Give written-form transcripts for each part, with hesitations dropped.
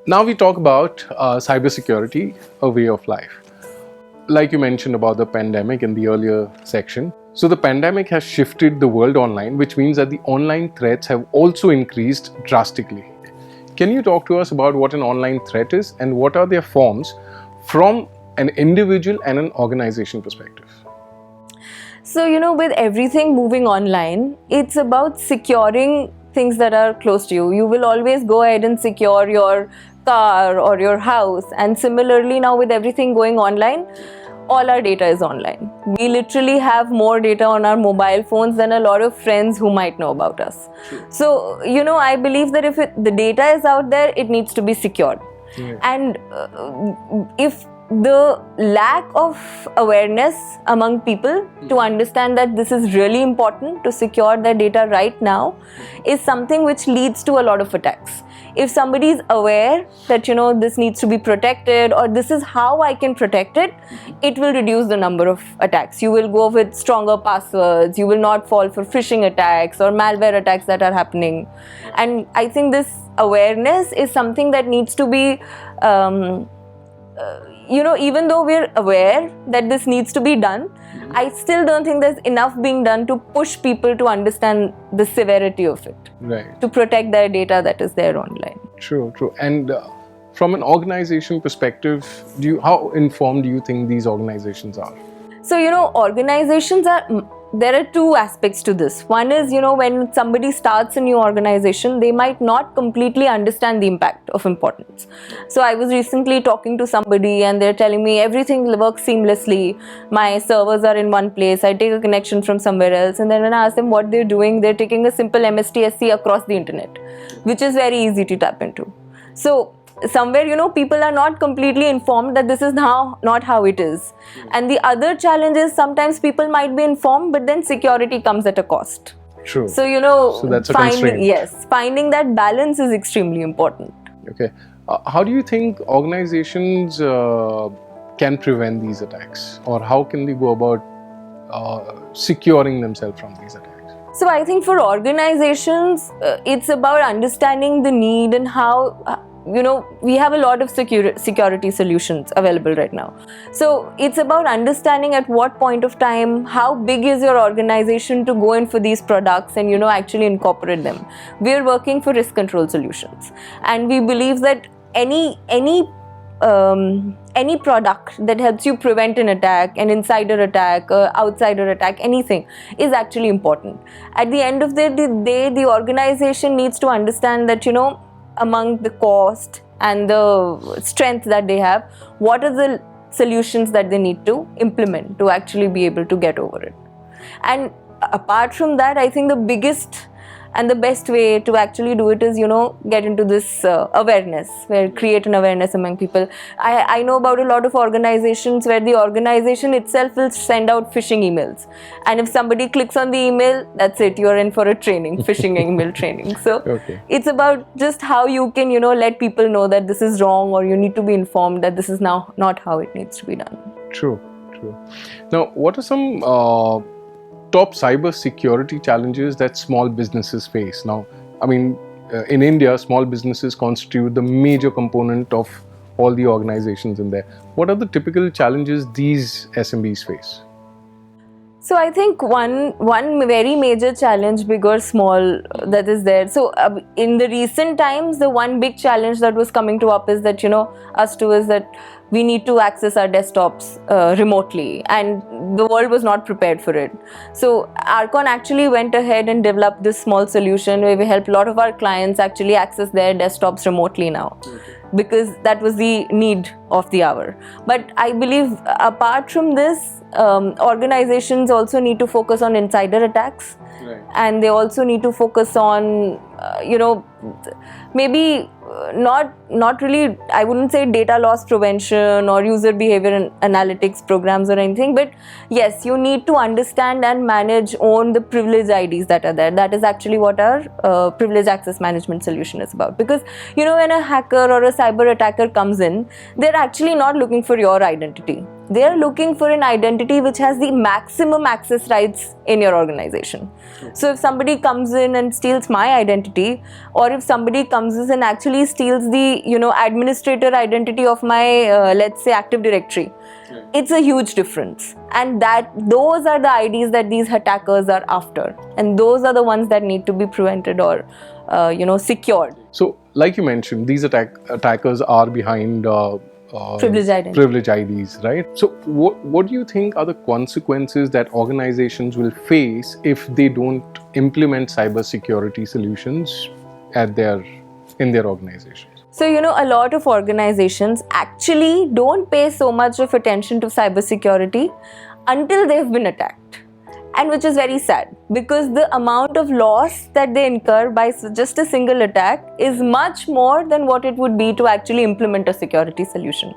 Now we talk about cybersecurity, a way of life. Like you mentioned about the pandemic in the earlier section. So the pandemic has shifted the world online, which means that the online threats have also increased drastically. Can you talk to us about what an online threat is and what are their forms from an individual and an organization perspective? So, with everything moving online, it's about securing things that are close to you. You will always go ahead and secure your car or your house. And similarly, now with everything going online, all our data is online. We literally have more data on our mobile phones than a lot of friends who might know about us. True. So, I believe that if the data is out there, it needs to be secured. Yeah. And if the lack of awareness among people to understand that this is really important to secure their data right now is something which leads to a lot of attacks. If somebody is aware that this needs to be protected or this is how I can protect it, it will reduce the number of attacks. You will go with stronger passwords, you will not fall for phishing attacks or malware attacks that are happening. And I think this awareness is something that needs to be even though we're aware that this needs to be done, I still don't think there's enough being done to push people to understand the severity of it. Right. To protect their data that is there online. True. And from an organization perspective, how informed do you think these organizations are? So, organizations there are two aspects to this. One is, when somebody starts a new organization, they might not completely understand the impact of importance. So I was recently talking to somebody and they're telling me everything works seamlessly. My servers are in one place. I take a connection from somewhere else. And then when I ask them what they're doing, they're taking a simple MSTSC across the internet, which is very easy to tap into. So somewhere, people are not completely informed that this is now not how it is. And the other challenge is sometimes people might be informed, but then security comes at a cost. True. So, so that's a constraint. Finding that balance is extremely important. Okay. How do you think organizations can prevent these attacks, or how can they go about securing themselves from these attacks? So I think for organizations, it's about understanding the need and how we have a lot of security solutions available right now. So it's about understanding at what point of time, how big is your organization to go in for these products and actually incorporate them. We're working for risk control solutions, and we believe that any product that helps you prevent an attack, an insider attack, outsider attack, anything is actually important. At the end of the day, the organization needs to understand that among the cost and the strength that they have, what are the solutions that they need to implement to actually be able to get over it. And apart from that, I think the biggest and the best way to actually do it is get into this awareness, where create an awareness among people. I know about a lot of organizations where the organization itself will send out phishing emails, and if somebody clicks on the email, that's it, you're in for a training, phishing email training. So It's about just how you can let people know that this is wrong, or you need to be informed that this is now not how it needs to be done. True. Now, what are some top cyber security challenges that small businesses face? Now, in India, small businesses constitute the major component of all the organizations in there. What are the typical challenges these SMBs face? So I think one very major challenge, big or small, that is there. So in the recent times, the one big challenge that was coming to up is that us too is that we need to access our desktops remotely, and the world was not prepared for it. So Archon actually went ahead and developed this small solution where we help a lot of our clients actually access their desktops remotely now. Because that was the need of the hour. But I believe apart from this, organizations also need to focus on insider attacks. Right. And they also need to focus on, maybe not really, I wouldn't say data loss prevention or user behavior analytics programs or anything, but yes, you need to understand and own the privilege IDs that are there. That is actually what our privilege access management solution is about. Because, when a hacker or a cyber attacker comes in, they're actually not looking for your identity. They are looking for an identity which has the maximum access rights in your organization. So if somebody comes in and steals my identity, or if somebody comes in and actually steals the administrator identity of my let's say Active Directory, it's a huge difference. And those are the IDs that these attackers are after, and those are the ones that need to be prevented or secured. So, like you mentioned, these attackers are behind privilege IDs, right? So, what do you think are the consequences that organizations will face if they don't implement cybersecurity solutions in their organizations? So, a lot of organizations actually don't pay so much of attention to cybersecurity until they've been attacked. And which is very sad, because the amount of loss that they incur by just a single attack is much more than what it would be to actually implement a security solution.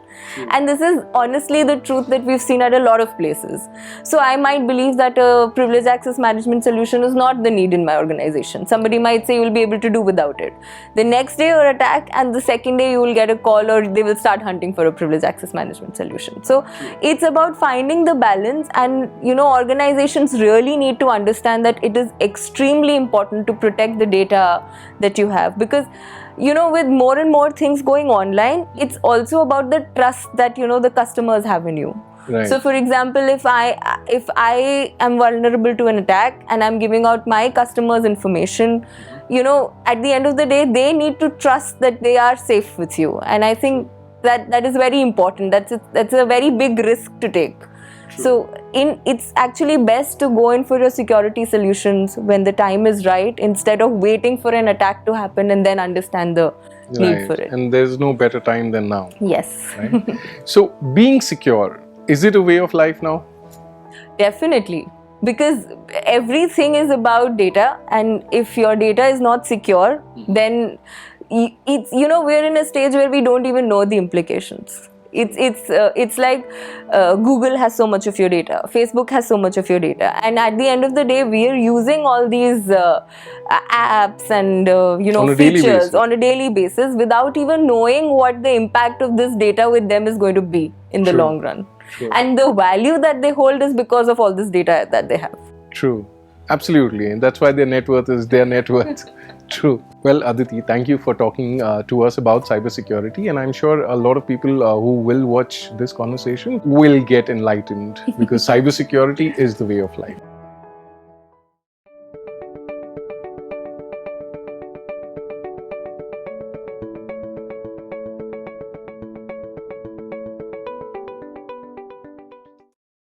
And this is honestly the truth that we've seen at a lot of places. So I might believe that a privileged access management solution is not the need in my organization. Somebody might say you will be able to do without it. The next day you're attacked, and the second day you will get a call, or they will start hunting for a privileged access management solution. So it's about finding the balance, and organizations really need to understand that it is extremely important to protect the data that you have, because with more and more things going online, it's also about the trust that the customers have in you. Right. So for example, if I am vulnerable to an attack and I'm giving out my customers' information, at the end of the day, they need to trust that they are safe with you. And I think that is very important. That's a very big risk to take. So it's actually best to go in for your security solutions when the time is right, instead of waiting for an attack to happen and then understand the need for it. And there's no better time than now. Yes. Right? So being secure, is it a way of life now? Definitely. Because everything is about data, and if your data is not secure, then it's we're in a stage where we don't even know the implications. It's like Google has so much of your data, Facebook has so much of your data, and at the end of the day, we are using all these apps and features on a daily basis without even knowing what the impact of this data with them is going to be in the long run. And the value that they hold is because of all this data that they have. True. Absolutely. And that's why their net worth is their net worth. True. Well, Aditi, thank you for talking to us about cybersecurity. And I'm sure a lot of people who will watch this conversation will get enlightened, because cybersecurity is the way of life.